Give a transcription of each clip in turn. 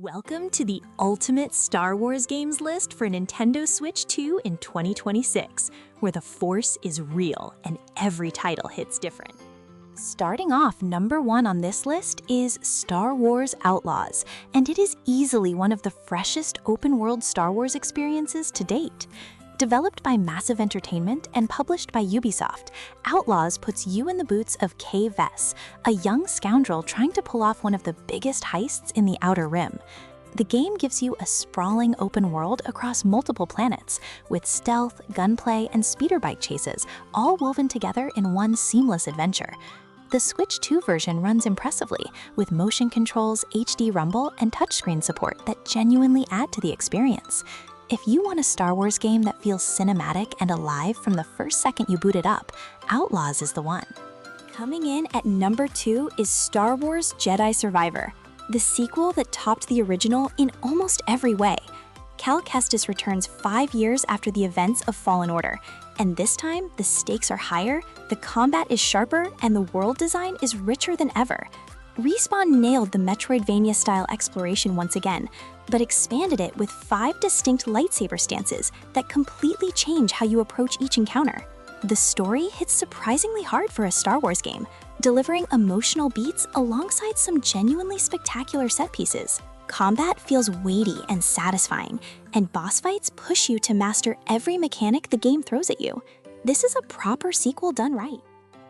Welcome to the ultimate Star Wars games list for Nintendo Switch 2 in 2026, where the Force is real and every title hits different. Starting off, number 1 on this list is Star Wars Outlaws, and it is easily one of the freshest open-world Star Wars experiences to date. Developed by Massive Entertainment and published by Ubisoft, Outlaws puts you in the boots of Kay Vess, a young scoundrel trying to pull off one of the biggest heists in the Outer Rim. The game gives you a sprawling open world across multiple planets, with stealth, gunplay, and speeder bike chases all woven together in one seamless adventure. The Switch 2 version runs impressively, with motion controls, HD rumble, and touchscreen support that genuinely add to the experience. If you want a Star Wars game that feels cinematic and alive from the first second you boot it up, Outlaws is the one. Coming in at number 2 is Star Wars Jedi Survivor, the sequel that topped the original in almost every way. Cal Kestis returns 5 years after the events of Fallen Order, and this time the stakes are higher, the combat is sharper, and the world design is richer than ever. Respawn nailed the Metroidvania-style exploration once again, but expanded it with 5 distinct lightsaber stances that completely change how you approach each encounter. The story hits surprisingly hard for a Star Wars game, delivering emotional beats alongside some genuinely spectacular set pieces. Combat feels weighty and satisfying, and boss fights push you to master every mechanic the game throws at you. This is a proper sequel done right.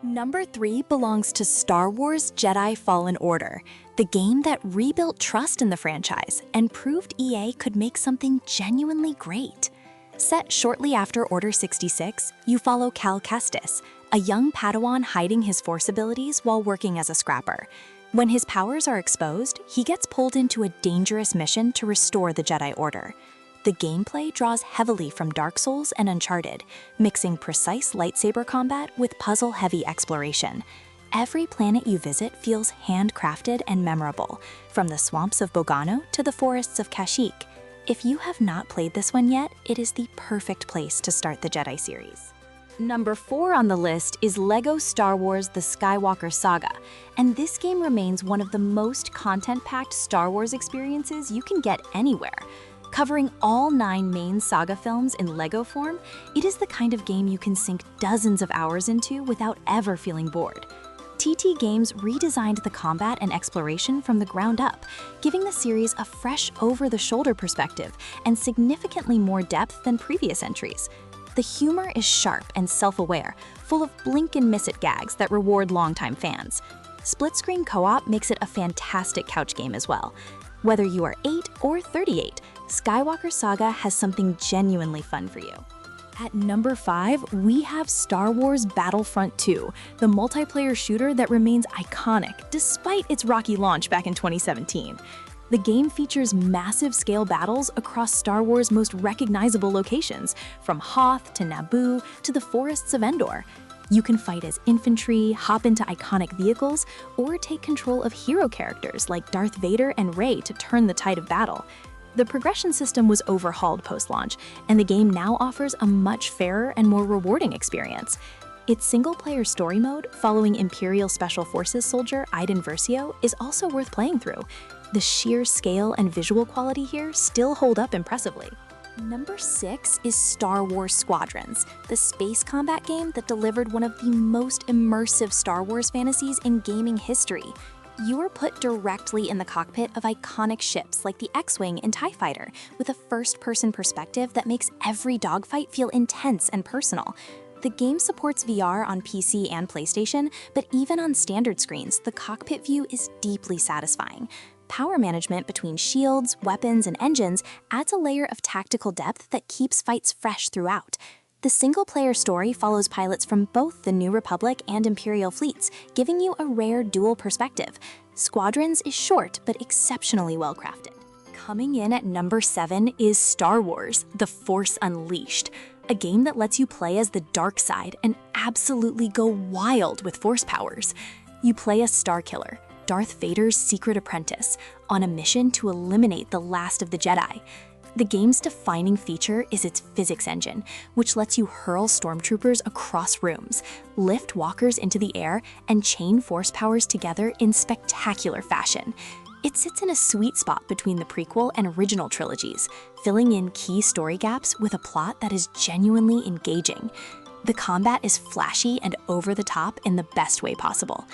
Number 3 belongs to Star Wars Jedi Fallen Order, the game that rebuilt trust in the franchise and proved EA could make something genuinely great. Set shortly after Order 66, you follow Cal Kestis, a young Padawan hiding his Force abilities while working as a scrapper. When his powers are exposed, he gets pulled into a dangerous mission to restore the Jedi Order. The gameplay draws heavily from Dark Souls and Uncharted, mixing precise lightsaber combat with puzzle-heavy exploration. Every planet you visit feels handcrafted and memorable, from the swamps of Bogano to the forests of Kashyyyk. If you have not played this one yet, it is the perfect place to start the Jedi series. Number 4 on the list is LEGO Star Wars The Skywalker Saga, and this game remains one of the most content-packed Star Wars experiences you can get anywhere. Covering all 9 main Saga films in LEGO form, it is the kind of game you can sink dozens of hours into without ever feeling bored. TT Games redesigned the combat and exploration from the ground up, giving the series a fresh over-the-shoulder perspective and significantly more depth than previous entries. The humor is sharp and self-aware, full of blink-and-miss-it gags that reward longtime fans. Split-screen co-op makes it a fantastic couch game as well. Whether you are 8 or 38, Skywalker Saga has something genuinely fun for you. At number 5, we have Star Wars Battlefront 2, the multiplayer shooter that remains iconic despite its rocky launch back in 2017. The game features massive scale battles across Star Wars' most recognizable locations, from Hoth to Naboo to the forests of Endor. You can fight as infantry, hop into iconic vehicles, or take control of hero characters like Darth Vader and Rey to turn the tide of battle. The progression system was overhauled post-launch, and the game now offers a much fairer and more rewarding experience. Its single-player story mode, following Imperial Special Forces soldier Iden Versio, is also worth playing through. The sheer scale and visual quality here still hold up impressively. Number 6 is Star Wars Squadrons, the space combat game that delivered one of the most immersive Star Wars fantasies in gaming history. You are put directly in the cockpit of iconic ships like the X-Wing and TIE Fighter, with a first-person perspective that makes every dogfight feel intense and personal. The game supports VR on PC and PlayStation, but even on standard screens, the cockpit view is deeply satisfying. Power management between shields, weapons, and engines adds a layer of tactical depth that keeps fights fresh throughout. The single-player story follows pilots from both the New Republic and Imperial fleets, giving you a rare dual perspective. Squadrons is short but exceptionally well-crafted. Coming in at number 7 is Star Wars The Force Unleashed, a game that lets you play as the dark side and absolutely go wild with Force powers. You play as Starkiller, Darth Vader's secret apprentice, on a mission to eliminate the last of the Jedi. The game's defining feature is its physics engine, which lets you hurl stormtroopers across rooms, lift walkers into the air, and chain Force powers together in spectacular fashion. It sits in a sweet spot between the prequel and original trilogies, filling in key story gaps with a plot that is genuinely engaging. The combat is flashy and over the top in the best way possible.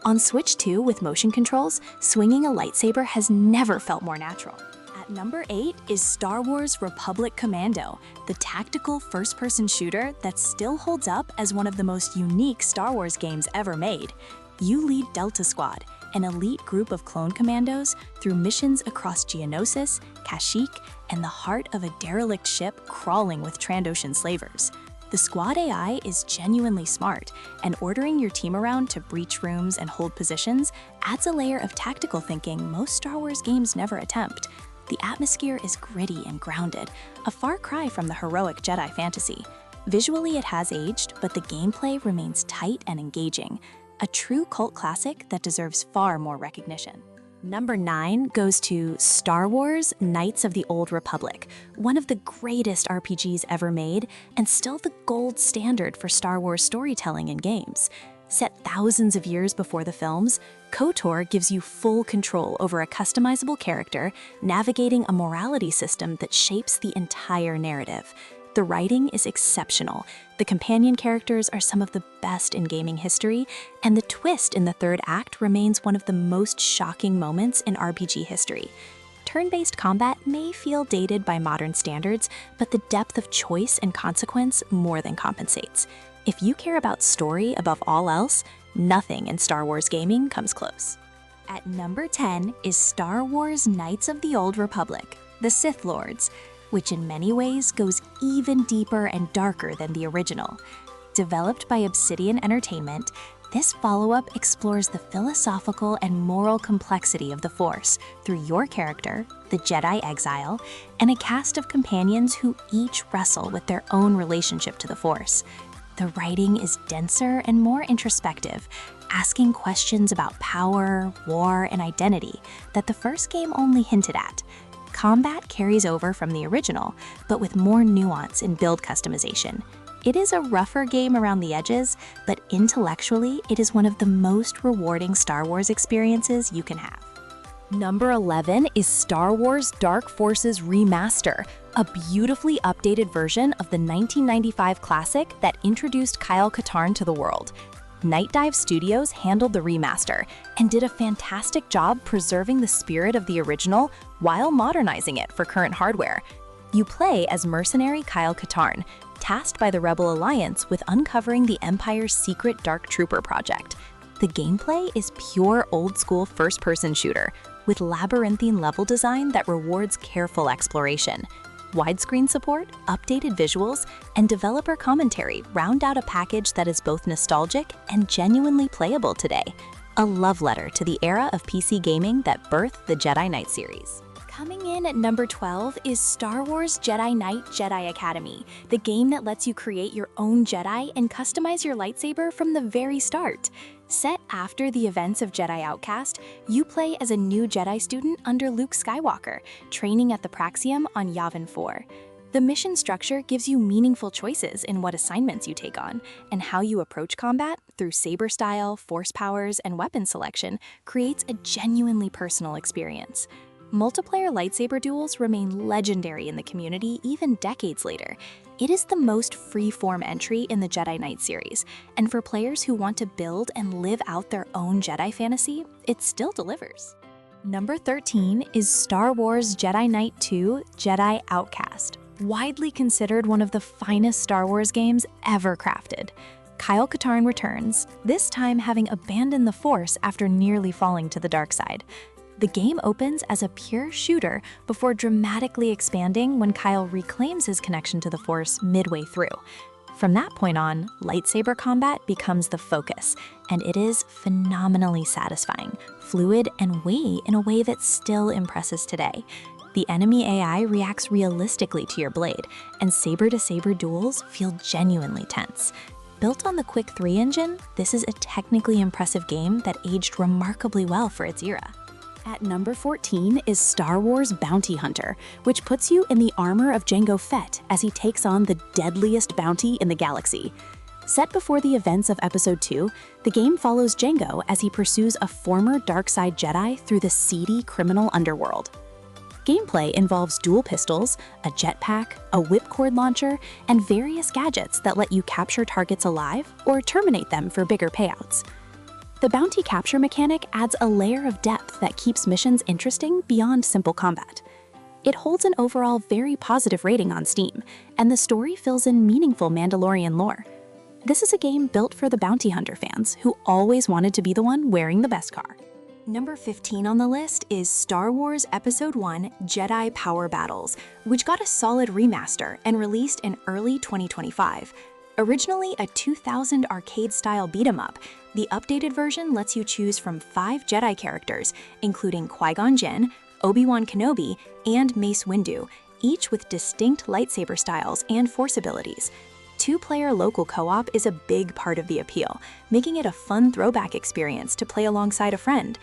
On Switch 2 with motion controls, swinging a lightsaber has never felt more natural. At number 8 is Star Wars Republic Commando, the tactical first-person shooter that still holds up as one of the most unique Star Wars games ever made. You lead Delta Squad, an elite group of clone commandos, through missions across Geonosis, Kashyyyk, and the heart of a derelict ship crawling with Trandoshan slavers. The squad AI is genuinely smart, and ordering your team around to breach rooms and hold positions adds a layer of tactical thinking most Star Wars games never attempt. The atmosphere is gritty and grounded, a far cry from the heroic Jedi fantasy. Visually it has aged, but the gameplay remains tight and engaging. A true cult classic that deserves far more recognition. Number 9 goes to Star Wars Knights of the Old Republic, one of the greatest RPGs ever made and still the gold standard for Star Wars storytelling in games. Set thousands of years before the films, KOTOR gives you full control over a customizable character, navigating a morality system that shapes the entire narrative. The writing is exceptional, the companion characters are some of the best in gaming history, and the twist in the third act remains one of the most shocking moments in RPG history. Turn-based combat may feel dated by modern standards, but the depth of choice and consequence more than compensates. If you care about story above all else, nothing in Star Wars gaming comes close. At number 10 is Star Wars Knights of the Old Republic, the Sith Lords, which in many ways goes even deeper and darker than the original. Developed by Obsidian Entertainment, this follow-up explores the philosophical and moral complexity of the Force through your character, the Jedi Exile, and a cast of companions who each wrestle with their own relationship to the Force. The writing is denser and more introspective, asking questions about power, war, and identity that the first game only hinted at. Combat carries over from the original, but with more nuance in build customization. It is a rougher game around the edges, but intellectually, it is one of the most rewarding Star Wars experiences you can have. Number 11 is Star Wars Dark Forces Remaster, a beautifully updated version of the 1995 classic that introduced Kyle Katarn to the world. Night Dive Studios handled the remaster and did a fantastic job preserving the spirit of the original while modernizing it for current hardware. You play as mercenary Kyle Katarn, tasked by the Rebel Alliance with uncovering the Empire's secret Dark Trooper project. The gameplay is pure old-school first-person shooter, with labyrinthine level design that rewards careful exploration. Widescreen support, updated visuals, and developer commentary round out a package that is both nostalgic and genuinely playable today. A love letter to the era of PC gaming that birthed the Jedi Knight series. Coming in at number 12 is Star Wars Jedi Knight Jedi Academy, the game that lets you create your own Jedi and customize your lightsaber from the very start. Set after the events of Jedi Outcast, you play as a new Jedi student under Luke Skywalker, training at the Praxium on Yavin 4. The mission structure gives you meaningful choices in what assignments you take on, and how you approach combat through saber style, force powers, and weapon selection creates a genuinely personal experience. Multiplayer lightsaber duels remain legendary in the community even decades later. It is the most free-form entry in the Jedi Knight series, and for players who want to build and live out their own Jedi fantasy, it still delivers. Number 13 is Star Wars Jedi Knight 2 Jedi Outcast, widely considered one of the finest Star Wars games ever crafted. Kyle Katarn returns, this time having abandoned the Force after nearly falling to the dark side. The game opens as a pure shooter before dramatically expanding when Kyle reclaims his connection to the Force midway through. From that point on, lightsaber combat becomes the focus, and it is phenomenally satisfying, fluid, and witty in a way that still impresses today. The enemy AI reacts realistically to your blade, and saber-to-saber duels feel genuinely tense. Built on the Quick 3 engine, this is a technically impressive game that aged remarkably well for its era. At number 14 is Star Wars Bounty Hunter, which puts you in the armor of Jango Fett as he takes on the deadliest bounty in the galaxy. Set before the events of Episode 2, the game follows Jango as he pursues a former dark side Jedi through the seedy criminal underworld. Gameplay involves dual pistols, a jetpack, a whipcord launcher, and various gadgets that let you capture targets alive or terminate them for bigger payouts. The bounty capture mechanic adds a layer of depth that keeps missions interesting beyond simple combat. It holds an overall very positive rating on Steam, and the story fills in meaningful Mandalorian lore. This is a game built for the bounty hunter fans who always wanted to be the one wearing the best car. Number 15 on the list is Star Wars Episode 1 Jedi Power Battles, which got a solid remaster and released in early 2025. Originally a 2000 arcade-style beat-em-up, the updated version lets you choose from 5 Jedi characters, including Qui-Gon Jinn, Obi-Wan Kenobi, and Mace Windu, each with distinct lightsaber styles and force abilities. 2-player local co-op is a big part of the appeal, making it a fun throwback experience to play alongside a friend.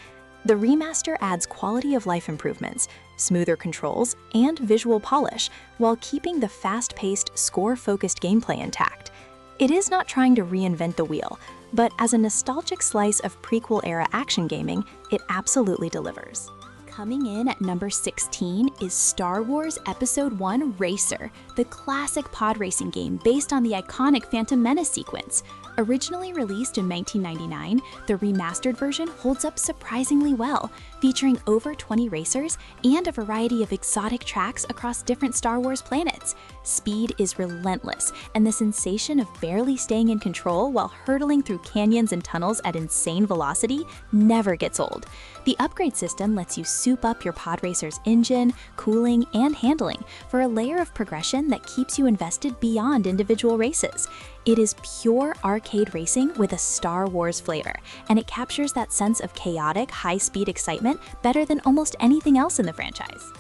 The remaster adds quality of life improvements, smoother controls, and visual polish, while keeping the fast-paced, score-focused gameplay intact. It is not trying to reinvent the wheel, but as a nostalgic slice of prequel-era action gaming, it absolutely delivers. Coming in at number 16 is Star Wars Episode 1 Racer, the classic pod racing game based on the iconic Phantom Menace sequence. Originally released in 1999, the remastered version holds up surprisingly well, featuring over 20 racers and a variety of exotic tracks across different Star Wars planets. Speed is relentless, and the sensation of barely staying in control while hurtling through canyons and tunnels at insane velocity never gets old. The upgrade system lets you soup up your pod racer's engine, cooling, and handling for a layer of progression that keeps you invested beyond individual races. It is pure arcade racing with a Star Wars flavor, and it captures that sense of chaotic, high-speed excitement better than almost anything else in the franchise.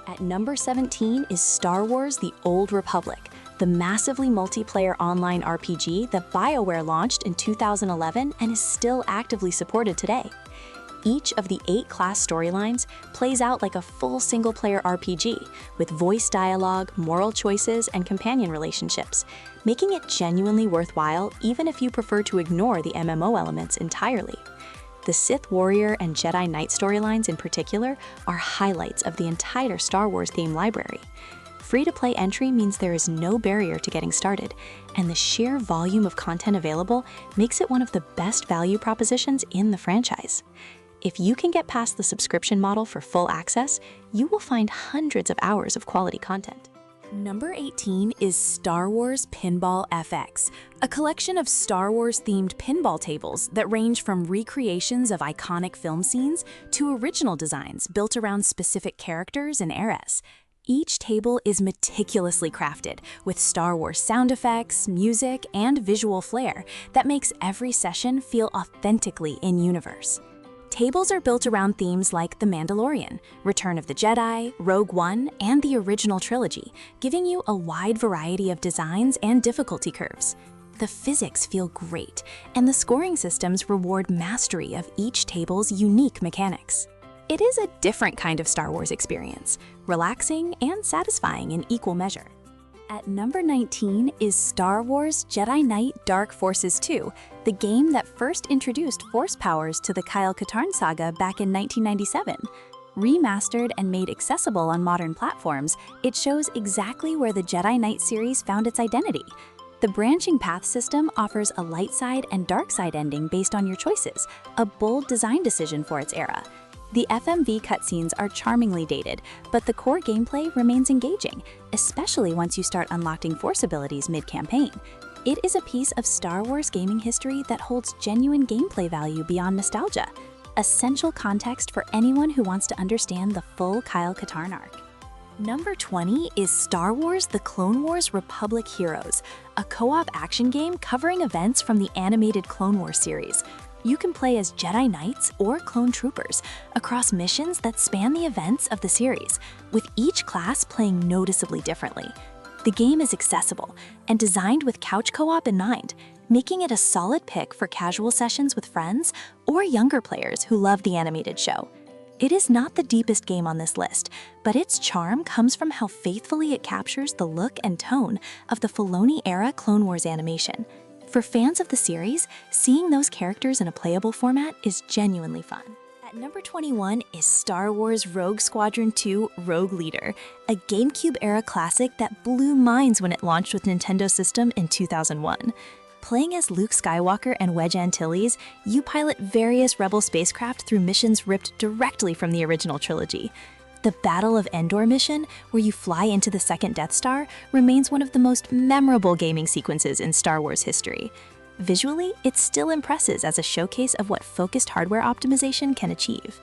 At number 17 is Star Wars The Old Republic, the massively multiplayer online RPG that BioWare launched in 2011 and is still actively supported today. Each of the 8 class storylines plays out like a full single-player RPG, with voice dialogue, moral choices, and companion relationships, making it genuinely worthwhile even if you prefer to ignore the MMO elements entirely. The Sith Warrior and Jedi Knight storylines in particular are highlights of the entire Star Wars theme library. Free-to-play entry means there is no barrier to getting started, and the sheer volume of content available makes it one of the best value propositions in the franchise. If you can get past the subscription model for full access, you will find hundreds of hours of quality content. Number 18 is Star Wars Pinball FX, a collection of Star Wars-themed pinball tables that range from recreations of iconic film scenes to original designs built around specific characters and eras. Each table is meticulously crafted with Star Wars sound effects, music, and visual flair that makes every session feel authentically in-universe. Tables are built around themes like The Mandalorian, Return of the Jedi, Rogue One, and the original trilogy, giving you a wide variety of designs and difficulty curves. The physics feel great, and the scoring systems reward mastery of each table's unique mechanics. It is a different kind of Star Wars experience, relaxing and satisfying in equal measure. At number 19 is Star Wars Jedi Knight Dark Forces 2, the game that first introduced Force powers to the KOTOR saga back in 1997. Remastered and made accessible on modern platforms, it shows exactly where the Jedi Knight series found its identity. The branching path system offers a light side and dark side ending based on your choices, a bold design decision for its era. The FMV cutscenes are charmingly dated, but the core gameplay remains engaging, especially once you start unlocking Force abilities mid-campaign. It is a piece of Star Wars gaming history that holds genuine gameplay value beyond nostalgia, essential context for anyone who wants to understand the full KOTOR arc. Number 20 is Star Wars The Clone Wars Republic Heroes, a co-op action game covering events from the animated Clone Wars series. You can play as Jedi Knights or Clone Troopers across missions that span the events of the series, with each class playing noticeably differently. The game is accessible and designed with couch co-op in mind, making it a solid pick for casual sessions with friends or younger players who love the animated show. It is not the deepest game on this list, but its charm comes from how faithfully it captures the look and tone of the Filoni-era Clone Wars animation. For fans of the series, seeing those characters in a playable format is genuinely fun. At number 21 is Star Wars Rogue Squadron 2 Rogue Leader, a GameCube-era classic that blew minds when it launched with Nintendo System in 2001. Playing as Luke Skywalker and Wedge Antilles, you pilot various Rebel spacecraft through missions ripped directly from the original trilogy. The Battle of Endor mission, where you fly into the second Death Star, remains one of the most memorable gaming sequences in Star Wars history. Visually, it still impresses as a showcase of what focused hardware optimization can achieve.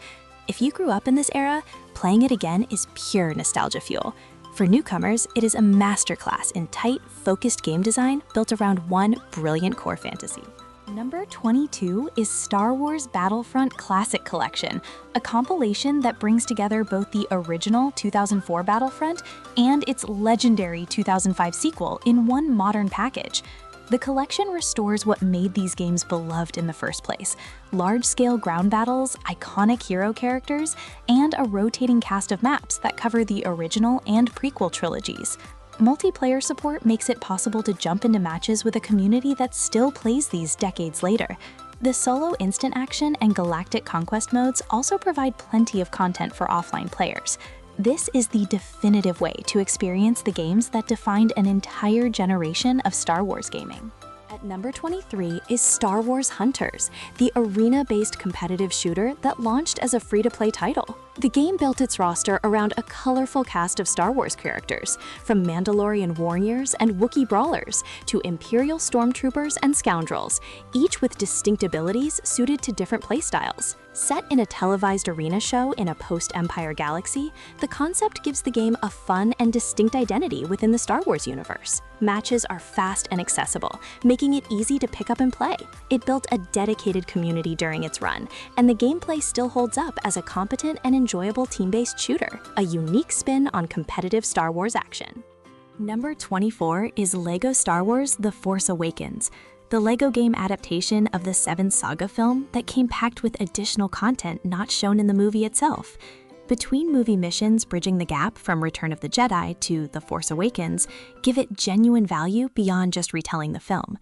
If you grew up in this era, playing it again is pure nostalgia fuel. For newcomers, it is a masterclass in tight, focused game design built around one brilliant core fantasy. Number 22 is Star Wars Battlefront Classic Collection, a compilation that brings together both the original 2004 Battlefront and its legendary 2005 sequel in one modern package. The collection restores what made these games beloved in the first place: large-scale ground battles, iconic hero characters, and a rotating cast of maps that cover the original and prequel trilogies. Multiplayer support makes it possible to jump into matches with a community that still plays these decades later. The solo instant action and galactic conquest modes also provide plenty of content for offline players. This is the definitive way to experience the games that defined an entire generation of Star Wars gaming. At number 23 is Star Wars Hunters, the arena-based competitive shooter that launched as a free-to-play title. The game built its roster around a colorful cast of Star Wars characters, from Mandalorian warriors and Wookiee brawlers to Imperial stormtroopers and scoundrels, each with distinct abilities suited to different playstyles. Set in a televised arena show in a post-Empire galaxy, the concept gives the game a fun and distinct identity within the Star Wars universe. Matches are fast and accessible, making it easy to pick up and play. It built a dedicated community during its run, and the gameplay still holds up as a competent and enjoyable team-based shooter, a unique spin on competitive Star Wars action. Number 24 is LEGO Star Wars The Force Awakens, the LEGO game adaptation of the 7 Saga film that came packed with additional content not shown in the movie itself. Between movie missions bridging the gap from Return of the Jedi to The Force Awakens give it genuine value beyond just retelling the film.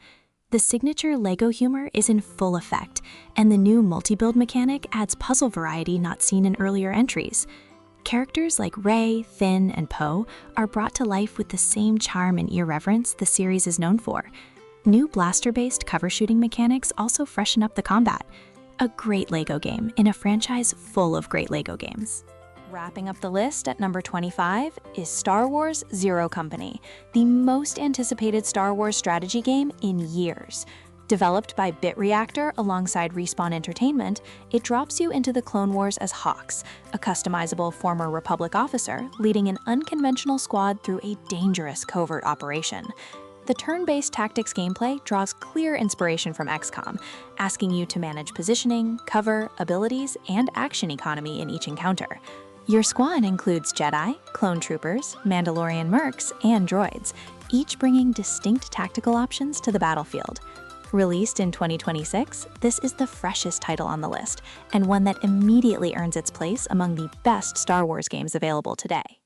The signature LEGO humor is in full effect, and the new multi-build mechanic adds puzzle variety not seen in earlier entries. Characters like Rey, Finn, and Poe are brought to life with the same charm and irreverence the series is known for. New blaster-based cover shooting mechanics also freshen up the combat. A great LEGO game in a franchise full of great LEGO games. Wrapping up the list at number 25 is Star Wars Zero Company, the most anticipated Star Wars strategy game in years. Developed by BitReactor alongside Respawn Entertainment, it drops you into the Clone Wars as Hawks, a customizable former Republic officer leading an unconventional squad through a dangerous covert operation. The turn-based tactics gameplay draws clear inspiration from XCOM, asking you to manage positioning, cover, abilities, and action economy in each encounter. Your squad includes Jedi, clone troopers, Mandalorian mercs, and droids, each bringing distinct tactical options to the battlefield. Released in 2026, this is the freshest title on the list, and one that immediately earns its place among the best Star Wars games available today.